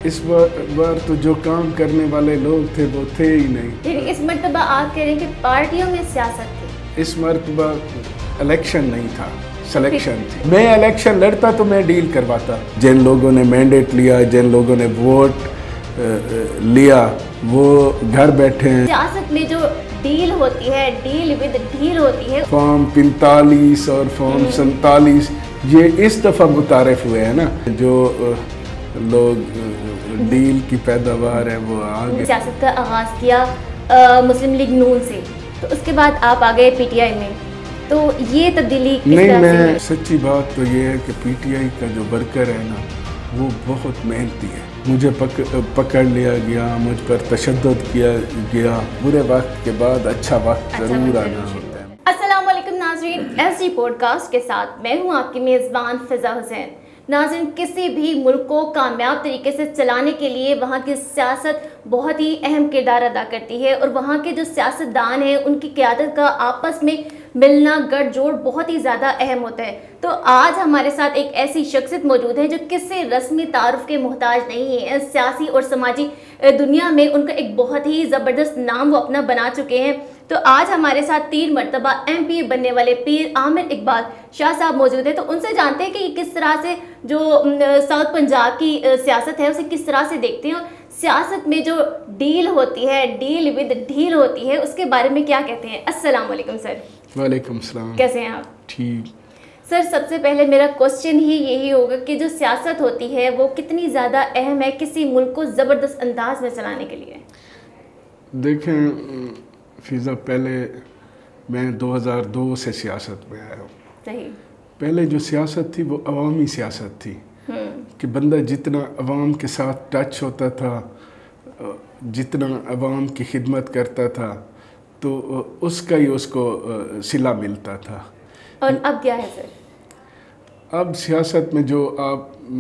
اس بار تو جو کام کرنے والے لوگ تھے وہ تھے ہی نہیں. لیکن اس مرتبہ آپ کہہ رہے ہیں کہ پارٹیوں میں سیاست تھی. اس مرتبہ الیکشن نہیں تھا, سلیکشن تھی. میں الیکشن لڑتا تو میں ڈیل کرواتا. جن لوگوں نے مینڈیٹ لیا, جن لوگوں نے ووٹ لیا, وہ گھر بیٹھے ہیں. سیاست میں جو ڈیل ہوتی ہے, ڈیل ود ڈیل ہوتی ہے. فارم 45 اور فارم 47 یہ اس دفعہ متعارف ہوئے ہیں نا. جو لوگ ڈیل کی پیداوار ہے وہ آگے. سیاست کا آغاز کیا مسلم لیگ نون سے, تو اس کے بعد آپ آ گئے پی ٹی آئی میں. تو یہ تبدیلی کس نہیں, طرح سے میں سچی بات تو یہ ہے کہ پی ٹی آئی کا جو ورکر ہے نا وہ بہت محنتی ہے. مجھے پکڑ لیا گیا, مجھ پر تشدد کیا گیا. برے وقت کے بعد اچھا وقت ضرور آنا ہوتا ہے. السلام علیکم ناظرین, ایس ڈی پوڈ کاسٹ کے ساتھ میں ہوں آپ کی میزبان فضا حسین. ناظرین, کسی بھی ملک کو کامیاب طریقے سے چلانے کے لیے وہاں کی سیاست بہت ہی اہم کردار ادا کرتی ہے, اور وہاں کے جو سیاستدان ہیں ان کی قیادت کا آپس میں ملنا گٹھ جوڑ بہت ہی زیادہ اہم ہوتا ہے. تو آج ہمارے ساتھ ایک ایسی شخصیت موجود ہے جو کسی رسمی تعارف کے محتاج نہیں ہے. سیاسی اور سماجی دنیا میں ان کا ایک بہت ہی زبردست نام وہ اپنا بنا چکے ہیں. تو آج ہمارے ساتھ 3 مرتبہ ایم پی بننے والے پیر عامر اقبال شاہ صاحب موجود ہیں. تو ان سے جانتے ہیں کہ یہ کس طرح سے جو ساؤتھ پنجاب کی سیاست ہے اسے کس طرح سے دیکھتے ہیں, سیاست میں جو ڈیل ہوتی ہے, ڈیل ود ڈیل ہوتی ہے, اس کے بارے میں کیا کہتے ہیں. السلام علیکم سر. وعلیکم السلام. کیسے ہیں آپ؟ ٹھیک. سر, سب سے پہلے میرا کوشچن ہی یہی ہوگا کہ جو سیاست ہوتی ہے وہ کتنی زیادہ اہم ہے کسی ملک کو زبردست انداز میں چلانے کے لیے. دیکھیں فضا, پہلے میں 2002 سے سیاست میں آیا ہوں. صحیح. پہلے جو سیاست تھی وہ عوامی سیاست تھی کہ بندہ جتنا عوام کے ساتھ ٹچ ہوتا تھا, جتنا عوام کی خدمت کرتا تھا تو اس کا ہی اس کو صلہ ملتا تھا. اور اب کیا ہے سر؟ اب سیاست میں جو آپ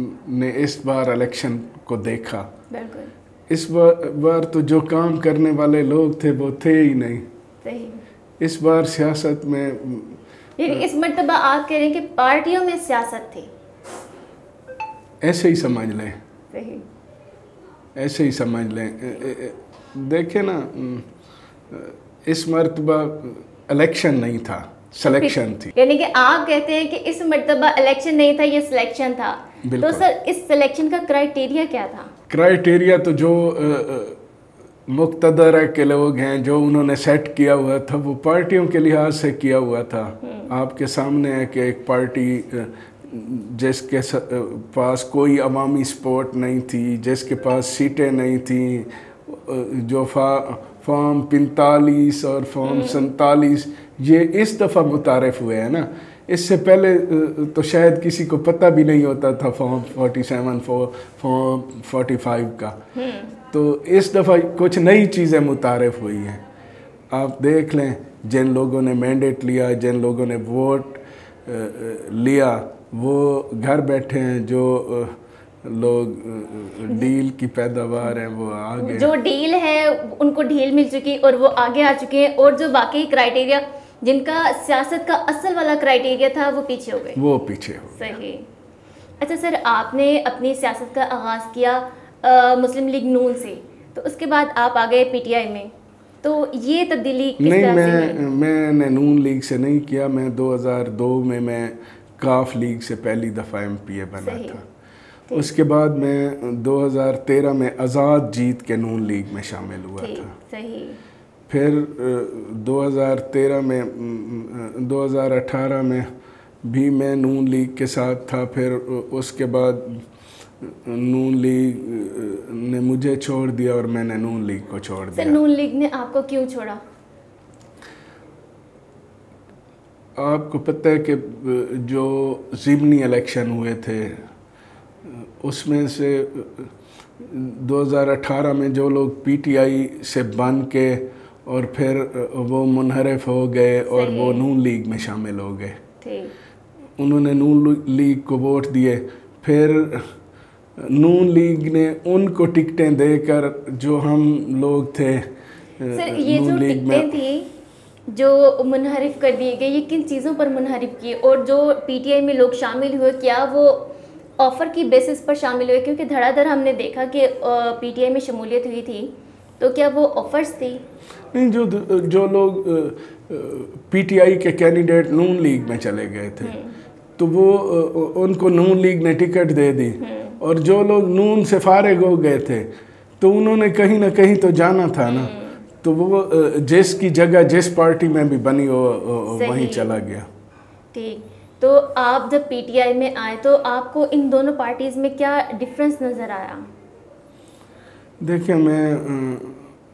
نے اس بار الیکشن کو دیکھا, بالکل اس بار تو جو کام کرنے والے لوگ تھے وہ تھے ہی نہیں. صحیح. اس بار سیاست میں یعنی اس مرتبہ آپ کہہ رہے ہیں کہ پارٹیوں میں سیاست تھی. ایسے ہی سمجھ لیں. صحیح. ایسے ہی سمجھ لیں. دیکھیں نا, اس مرتبہ الیکشن نہیں تھا, سلیکشن تھی. یعنی کہ آپ کہتے ہیں کہ اس مرتبہ الیکشن نہیں تھا, یہ سلیکشن تھا. تو سر اس سلیکشن کا کرائیٹیریا کیا تھا؟ کرائیٹیریا تو جو مقتدر کے لوگ ہیں جو انہوں نے سیٹ کیا ہوا تھا وہ پارٹیوں کے لحاظ سے کیا ہوا تھا. آپ کے سامنے ہے کہ ایک پارٹی جس کے پاس کوئی عوامی سپورٹ نہیں تھی, جس کے پاس سیٹیں نہیں تھیں, جو فارم 45 اور فارم 47 یہ اس دفعہ متعارف ہوئے ہیں نا. اس سے پہلے تو شاید کسی کو پتہ بھی نہیں ہوتا تھا فارم 47 فارم 45 کا. تو اس دفعہ کچھ نئی چیزیں متعارف ہوئی ہیں. آپ دیکھ لیں, جن لوگوں نے مینڈیٹ لیا, جن لوگوں نے ووٹ لیا, وہ گھر بیٹھے ہیں. جو لوگ ڈیل کی پیداوار ہیں وہ آگے, جو ڈیل ہے ان کو ڈھیل مل چکی اور وہ آگے آ چکے ہیں, اور جو باقی کرائیٹیریا جن کا سیاست کا اصل والا کرائیٹیریا تھا وہ پیچھے ہو گئے. وہ پیچھے ہو گئے. صحیح. اچھا سر, آپ نے اپنی سیاست کا آغاز کیا مسلم لیگ نون سے, تو اس کے بعد آپ آ گئے پی ٹی آئی میں. تو یہ تبدیلی کس طرح سے؟ نہیں, میں نے نون لیگ سے نہیں کیا. میں 2002 میں کاف لیگ سے پہلی دفعہ ایم پی اے بنا تھا. اس کے بعد میں 2013 میں آزاد جیت کے نون لیگ میں شامل ہوا تھا. صحیح. پھر 2013 میں 2018 میں بھی میں نون لیگ کے ساتھ تھا. پھر اس کے بعد نون لیگ نے مجھے چھوڑ دیا اور میں نے نون لیگ کو چھوڑ دیا. سر, نون لیگ نے آپ کو کیوں چھوڑا؟ آپ کو پتہ ہے کہ جو ضمنی الیکشن ہوئے تھے اس میں سے 2018 میں جو لوگ پی ٹی آئی سے بن کے اور پھر وہ منحرف ہو گئے اور وہ نون لیگ میں شامل ہو گئے. انہوں نے نون لیگ کو ووٹ دیے. پھر نون لیگ نے ان کو ٹکٹیں دے کر جو ہم لوگ تھے سر, یہ جو ٹکٹیں تھیں جو منحرف کر دیے گئے, یہ کن چیزوں پر منحرف کیے؟ اور جو پی ٹی آئی میں لوگ شامل ہوئے, کیا وہ آفر کی بیسس پر شامل ہوئے؟ کیونکہ دھڑا دھڑ ہم نے دیکھا کہ پی ٹی آئی میں شمولیت ہوئی تھی، تو کیا وہ آفرز تھی؟ نہیں، جو لوگ پی ٹی آئی کے کینڈیڈیٹ نون لیگ میں چلے گئے تھے تو وہ ان کو نون لیگ نے ٹکٹ دے دی، اور جو لوگ نون سے فارغ ہو گئے تھے تو انہوں نے کہیں نہ کہیں تو جانا تھا نا، تو وہ جس کی جگہ جس پارٹی میں بھی بنی وہیں چلا گیا۔ ٹھیک، تو آپ جب پی ٹی آئی میں آئے تو آپ کو ان دونوں پارٹیز میں کیا ڈفرینس نظر آیا؟ دیکھیں، میں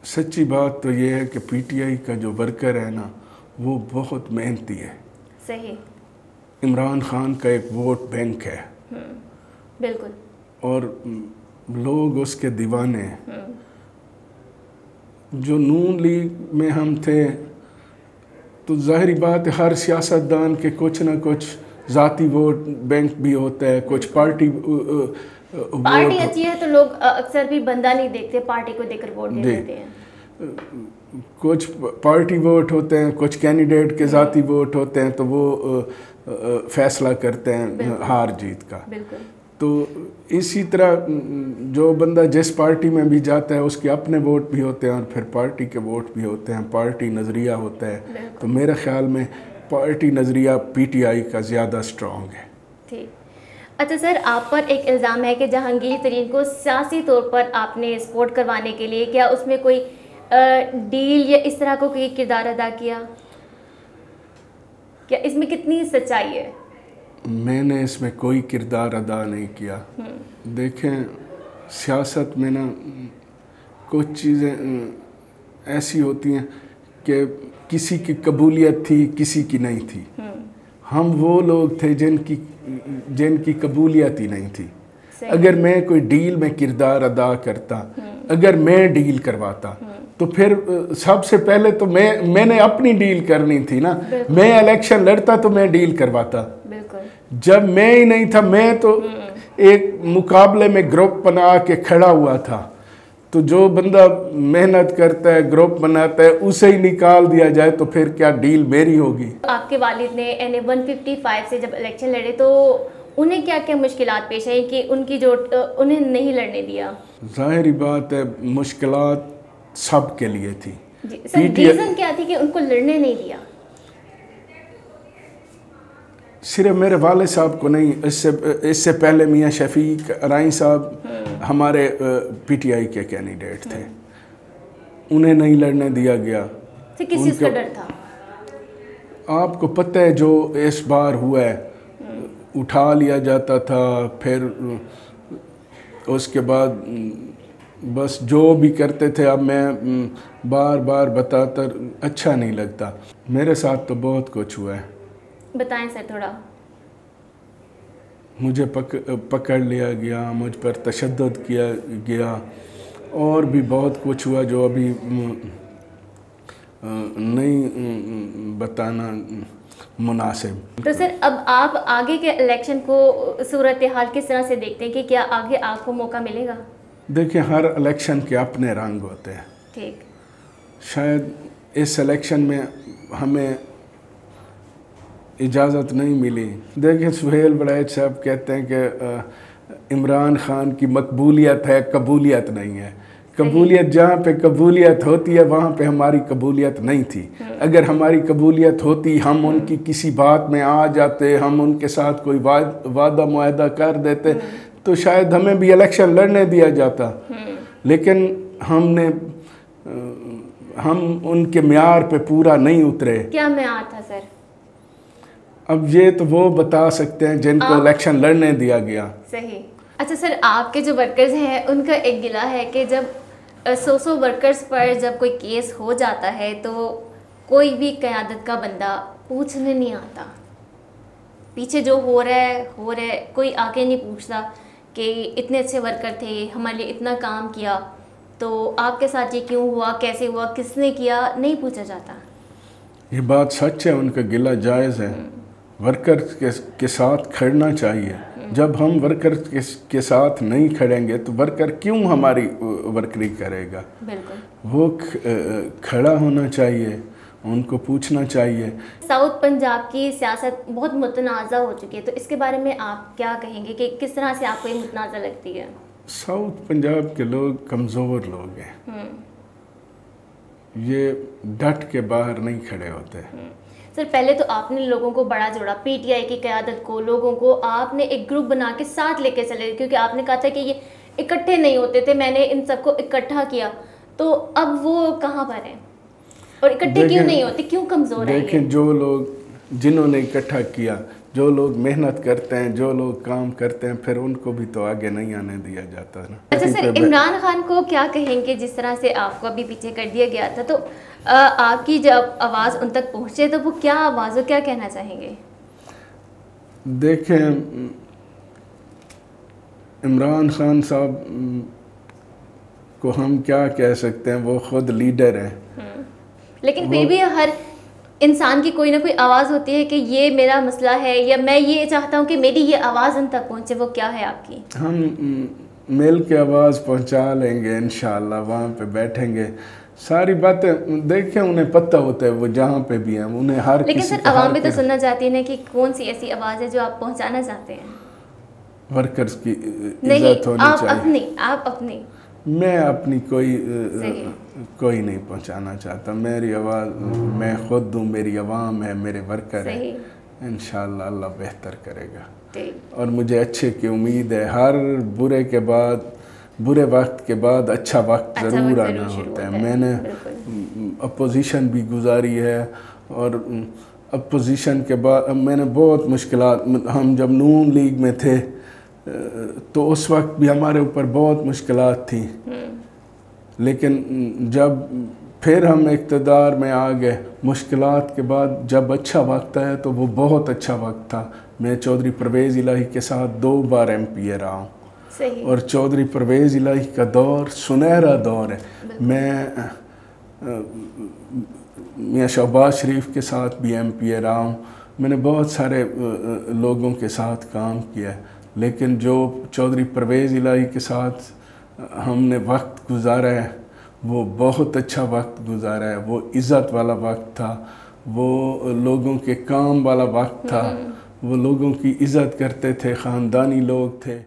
سچی بات تو یہ ہے کہ پی ٹی آئی کا جو ورکر ہے نا وہ بہت محنتی ہے۔ صحیح۔ عمران خان کا ایک ووٹ بینک ہے، بالکل، اور لوگ اس کے دیوانے ہیں۔ جو نون لیگ میں ہم تھے تو ظاہری بات ہے ہر سیاستدان کے کچھ نہ کچھ ذاتی ووٹ بینک بھی ہوتا ہے، کچھ پارٹی اچھی ہے تو لوگ اکثر بھی بندہ نہیں دیکھتے، پارٹی کو دیکھ کر ووٹ دے دیتے ہیں۔ کچھ پارٹی ووٹ ہوتے ہیں، کچھ کینڈیڈیٹ کے ذاتی ووٹ ہوتے ہیں، تو وہ فیصلہ کرتے ہیں ہار جیت کا۔ بالکل۔ تو اسی طرح جو بندہ جس پارٹی میں بھی جاتا ہے اس کے اپنے ووٹ بھی ہوتے ہیں اور پھر پارٹی کے ووٹ بھی ہوتے ہیں، پارٹی نظریہ ہوتا ہے۔ تو میرے خیال میں پارٹی نظریہ پی ٹی آئی کا زیادہ اسٹرانگ ہے۔ ٹھیک، اچھا سر، آپ پر ایک الزام ہے کہ جہانگیر ترین کو سیاسی طور پر آپ نے سپورٹ کروانے کے لیے کیا اس میں کوئی ڈیل یا اس طرح کو کوئی کردار ادا کیا؟ کیا اس میں کتنی سچائی ہے؟ میں نے اس میں کوئی کردار ادا نہیں کیا۔ دیکھیں، سیاست میں نا کچھ چیزیں ایسی ہوتی ہیں کہ کسی کی قبولیت تھی، کسی کی نہیں تھی۔ ہم وہ لوگ تھے جن کی قبولیت ہی نہیں تھی۔ اگر میں کوئی ڈیل میں کردار ادا کرتا، اگر میں ڈیل کرواتا تو پھر سب سے پہلے تو میں نے اپنی ڈیل کرنی تھی نا۔ میں الیکشن لڑتا تو میں ڈیل کرواتا۔ جب میں ہی نہیں تھا، میں تو ایک مقابلے میں گروپ بنا کے کھڑا ہوا تھا، تو جو بندہ محنت کرتا ہے، گروپ بناتا ہے، اسے ہی نکال دیا جائے تو پھر کیا ڈیل میری ہوگی؟ آپ کے والد نے NA-155 سے جب الیکشن لڑے تو انہیں کیا کیا مشکلات پیش آئی کہ انہیں نہیں لڑنے دیا؟ ظاہری بات ہے مشکلات سب کے لیے تھی۔ سر، ریزن کیا تھی کہ ان کو لڑنے نہیں دیا؟ صرف میرے والد صاحب کو نہیں، اس سے پہلے میاں شفیق ارائیں صاحب ہمارے پی ٹی آئی کے کینڈیڈیٹ تھے، انہیں نہیں لڑنے دیا گیا۔ کس چیز کا ڈر تھا؟ آپ کو پتہ ہے جو اس بار ہوا ہے، اٹھا لیا جاتا تھا، پھر اس کے بعد بس جو بھی کرتے تھے، اب میں بار بار بتاتا اچھا نہیں لگتا۔ میرے ساتھ تو بہت کچھ ہوا ہے۔ بتائیں سر تھوڑا۔ مجھے پکڑ لیا گیا، مجھ پر تشدد کیا گیا، اور بھی بہت کچھ ہوا جو ابھی نہیں بتانا مناسب۔ تو سر، اب آپ آگے کے الیکشن کو صورتحال کس طرح سے دیکھتے ہیں کہ کیا آگے آپ کو موقع ملے گا؟ دیکھیں، ہر الیکشن کے اپنے رنگ ہوتے ہیں۔ ٹھیک، شاید اس الیکشن میں ہمیں اجازت نہیں ملی۔ دیکھیں، سہیل بڑیچ صاحب کہتے ہیں کہ عمران خان کی مقبولیت ہے، قبولیت نہیں ہے۔ قبولیت جہاں پہ قبولیت ہوتی ہے وہاں پہ ہماری قبولیت نہیں تھی۔ اگر ہماری قبولیت ہوتی، ہم ان کی کسی بات میں آ جاتے، ہم ان کے ساتھ کوئی وعدہ معاہدہ کر دیتے تو شاید ہمیں بھی الیکشن لڑنے دیا جاتا، لیکن ہم ان کے معیار پہ پورا نہیں اترے۔ کیا معیار تھا سر؟ اب یہ تو وہ بتا سکتے ہیں جن کو الیکشن لڑنے دیا گیا۔ صحیح۔ اچھا سر، آپ کے جو ورکرز ہیں ان کا ایک گلہ ہے کہ جب 100 ورکرز پر جب کوئی کیس ہو جاتا ہے تو کوئی بھی قیادت کا بندہ پوچھنے نہیں آتا، پیچھے جو ہو رہا ہے کوئی آگے نہیں پوچھتا کہ اتنے اچھے ورکر تھے، ہمارے لیے اتنا کام کیا، تو آپ کے ساتھ یہ کیوں ہوا، کیسے ہوا، کس نے کیا، نہیں پوچھا جاتا۔ یہ بات سچ ہے، ان کا گلہ جائز ہے۔ ورکر کے ساتھ کھڑنا چاہیے۔ جب ہم ورکر کے ساتھ نہیں کھڑیں گے تو ورکر کیوں ہماری ورکری کرے گا؟ بالکل، وہ کھڑا ہونا چاہیے، ان کو پوچھنا چاہیے۔ ساؤتھ پنجاب کی سیاست بہت متنازع ہو چکی ہے، تو اس کے بارے میں آپ کیا کہیں گے کہ کس طرح سے آپ کو یہ متنازع لگتی ہے؟ ساؤتھ پنجاب کے لوگ کمزور لوگ ہیں، یہ ڈٹ کے باہر نہیں کھڑے ہوتے۔ سر پہلے تو آپ نے لوگوں کو بڑا جوڑا، پی ٹی آئی کی قیادت کو، لوگوں کو آپ نے ایک گروپ بنا کے ساتھ لے کے چلے، کیونکہ آپ نے کہا تھا کہ یہ اکٹھے نہیں ہوتے تھے، میں نے ان سب کو اکٹھا کیا، تو اب وہ کہاں پر ہیں اور اکٹھے کیوں نہیں ہوتے، کیوں کمزور ہیں؟ دیکھیں جو لوگ جنہوں نے اکٹھا کیا، جو لوگ محنت کرتے ہیں، جو لوگ کام کرتے ہیں، پھر ان کو بھی تو آگے نہیں آنے دیا جاتا نا۔ اچھا سر، عمران خان کو کیا کہیں گے؟ جس طرح سے آپ کو ابھی پیچھے کر دیا گیا تھا، تو آپ کی جب آواز ان تک پہنچے تو وہ کیا آواز ہو، کیا کہنا چاہیں گے؟ دیکھیں عمران خان صاحب کو ہم کیا کہہ سکتے ہیں، وہ خود لیڈر ہیں، لیکن پھر بھی ہر انسان کی کوئی نہ کوئی آواز ہوتی ہے کہ یہ میرا مسئلہ ہے، یا میں یہ چاہتا ہوں کہ میری یہ آواز ان تک پہنچے، وہ کیا ہے آپ کی؟ ہم مل کے آواز پہنچا لیں گے انشاءاللہ، وہاں پہ بیٹھیں گے، ساری باتیں دیکھیں، انہیں پتہ ہوتا ہے وہ جہاں پہ بھی ہیں، انہیں ہر کسی، لیکن سر عوام بھی تو سننا چاہتی ہے کہ کون سی ایسی آواز ہے جو آپ پہنچانا چاہتے ہیں؟ ورکرز کی عزت ہونی چاہیے۔ نہیں، آپ اپنی، میں اپنی کوئی نہیں پہنچانا چاہتا، میری آواز میں خود ہوں، میری عوام ہے، میرے ورکر ہیں، انشاءاللہ اللہ بہتر کرے گا، اور مجھے اچھے کی امید ہے۔ ہر برے وقت کے بعد اچھا وقت ضرور آنا ہوتا ہے۔ میں نے اپوزیشن بھی گزاری ہے، اور اپوزیشن کے بعد میں نے بہت مشکلات، ہم جب نون لیگ میں تھے تو اس وقت بھی ہمارے اوپر بہت مشکلات تھیں، لیکن جب پھر ہم اقتدار میں آ گئے، مشکلات کے بعد جب اچھا وقت آیا تو وہ بہت اچھا وقت تھا۔ میں چودھری پرویز الہی کے ساتھ 2 بار MP رہا ہوں، اور چودھری پرویز الہی کا دور سنہرا دور ہے۔ میں میاں شہباز شریف کے ساتھ بھی MP رہا ہوں، میں نے بہت سارے لوگوں کے ساتھ کام کیا ہے، لیکن جو چودھری پرویز الہی کے ساتھ ہم نے وقت گزارا ہے وہ بہت اچھا وقت گزارا ہے، وہ عزت والا وقت تھا، وہ لوگوں کے کام والا وقت تھا، وہ لوگوں کی عزت کرتے تھے، خاندانی لوگ تھے۔